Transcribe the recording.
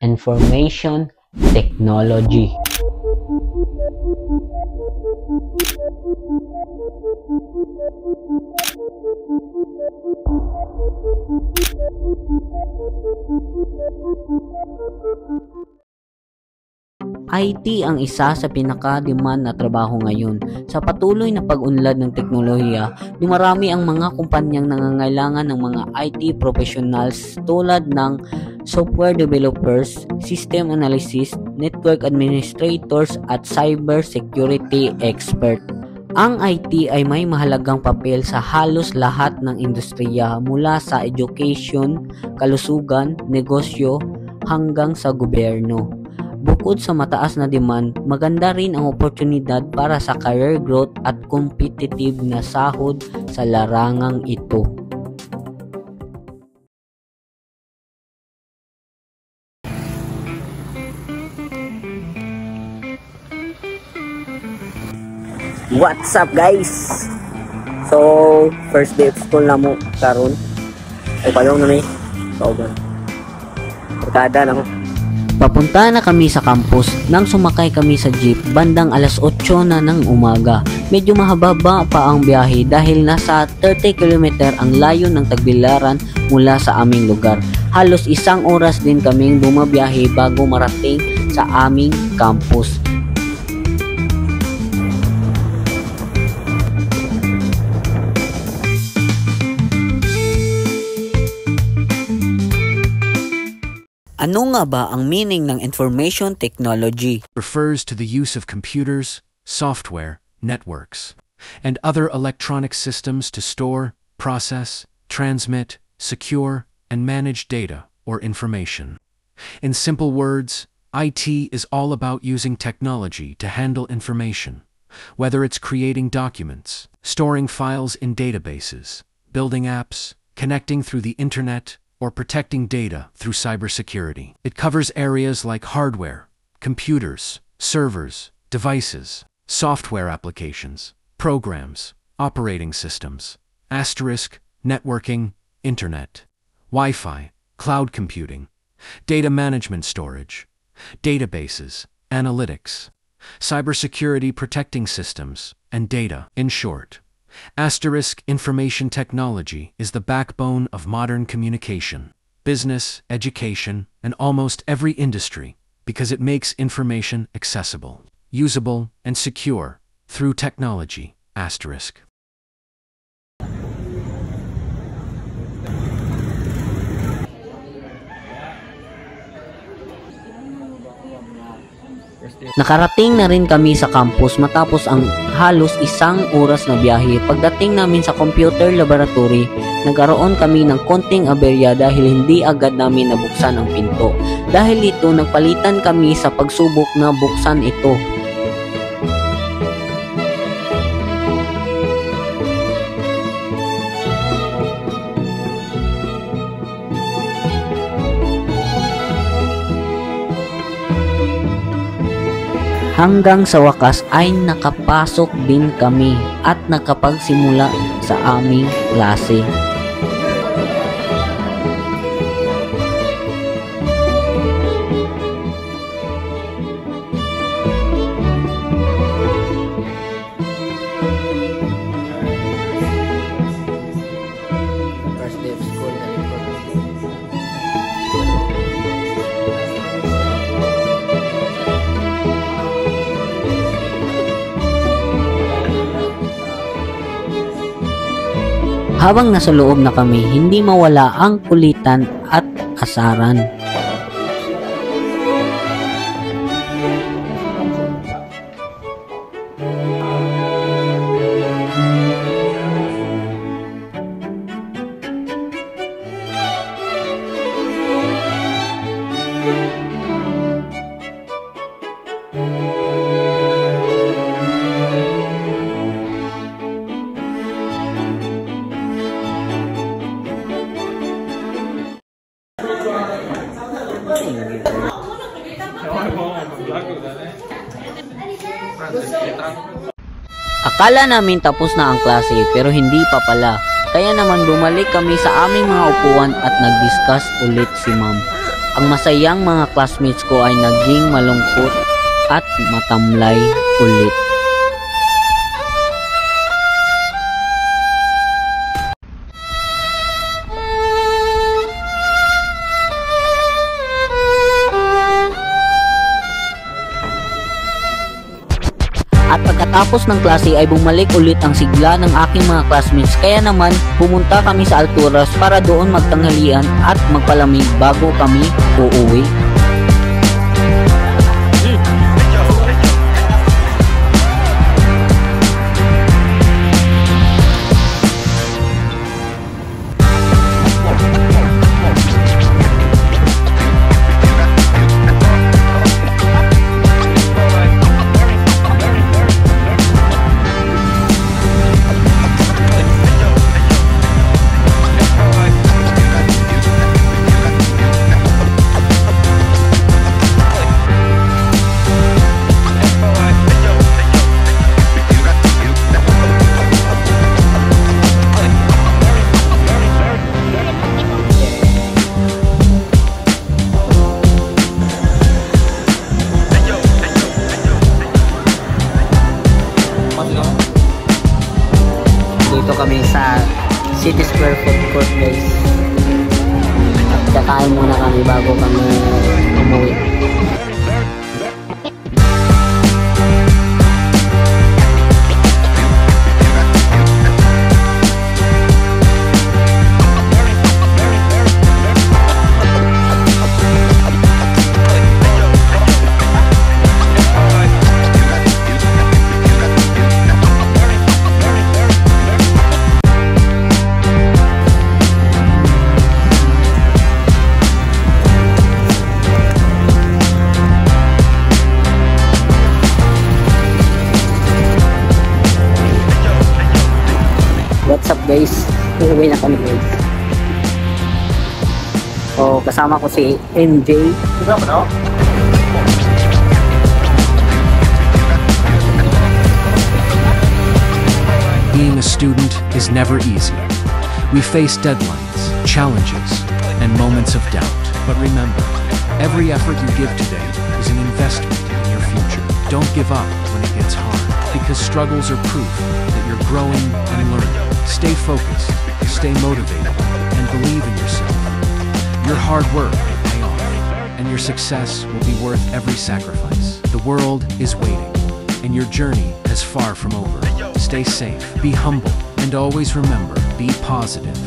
Information Technology. IT ang isa sa pinaka-demand na trabaho ngayon. Sa patuloy na pag-unlad ng teknolohiya, dumarami ang mga kumpanyang nangangailangan ng mga IT professionals tulad ng software developers, system analysis, network administrators at cyber security expert. Ang IT ay may mahalagang papel sa halos lahat ng industriya mula sa education, kalusugan, negosyo hanggang sa gobyerno. Bukod sa mataas na demand, maganda rin ang oportunidad para sa career growth at competitive na sahod sa larangang ito. What's up guys? So, first day of school na mo karon. Ay palong na ni. Kauban. Barkada na mo. Papunta na kami sa campus nang sumakay kami sa jeep bandang alas 8 na ng umaga. Medyo mahaba pa ang biyahe dahil nasa 30 km ang layo ng Tagbilaran mula sa aming lugar. Halos 1 oras din kaming bumabiyahe bago marating sa aming campus. Ano nga ba ang meaning ng information technology? Refers to the use of computers, software, networks, and other electronic systems to store, process, transmit, secure, and manage data or information. In simple words, IT is all about using technology to handle information, whether it's creating documents, storing files in databases, building apps, connecting through the internet, or protecting data through cybersecurity. It covers areas like hardware, computers, servers, devices, software applications, programs, operating systems, networking, internet, Wi-Fi, cloud computing, data management storage, databases, analytics, cybersecurity protecting systems, and data. In short, information technology is the backbone of modern communication, business, education, and almost every industry because it makes information accessible, usable, and secure through technology. Nakarating na rin kami sa campus matapos ang halos 1 oras na biyahe. Pagdating namin sa computer laboratory, nagkaroon kami ng konting aberya dahil hindi agad namin nabuksan ang pinto. Dahil dito, nagpalitan kami sa pagsubok na buksan ito. Hanggang sa wakas ay nakapasok din kami at nakapagsimula sa aming klase. First day of school na rin po. Habang nasa loob na kami, hindi mawala ang kulitan at asaran. Akala namin tapos na ang klase pero hindi pa pala. Kaya naman bumalik kami sa aming mga upuan at nag-discuss ulit si ma'am. Ang masayang mga classmates ko ay naging malungkot at matamlay ulit. At pagkatapos ng klase ay bumalik ulit ang sigla ng aking mga classmates, kaya naman pumunta kami sa Alturas para doon magtanghalian at magpalamig bago kami uuwi. Dito kami sa City Square Food Court, guys. At kakain muna kami bago kami umuwi. What's up, guys? Uuwi na kami, guys. So, kasama ko si MJ. Being a student is never easy. We face deadlines, challenges, and moments of doubt. But remember, every effort you give today is an investment in your future. Don't give up when it gets hard, because struggles are proof that you're growing and learning. Stay focused, stay motivated, and believe in yourself. Your hard work will pay off, and your success will be worth every sacrifice. The world is waiting, and your journey is far from over. Stay safe, be humble, and always remember, be positive.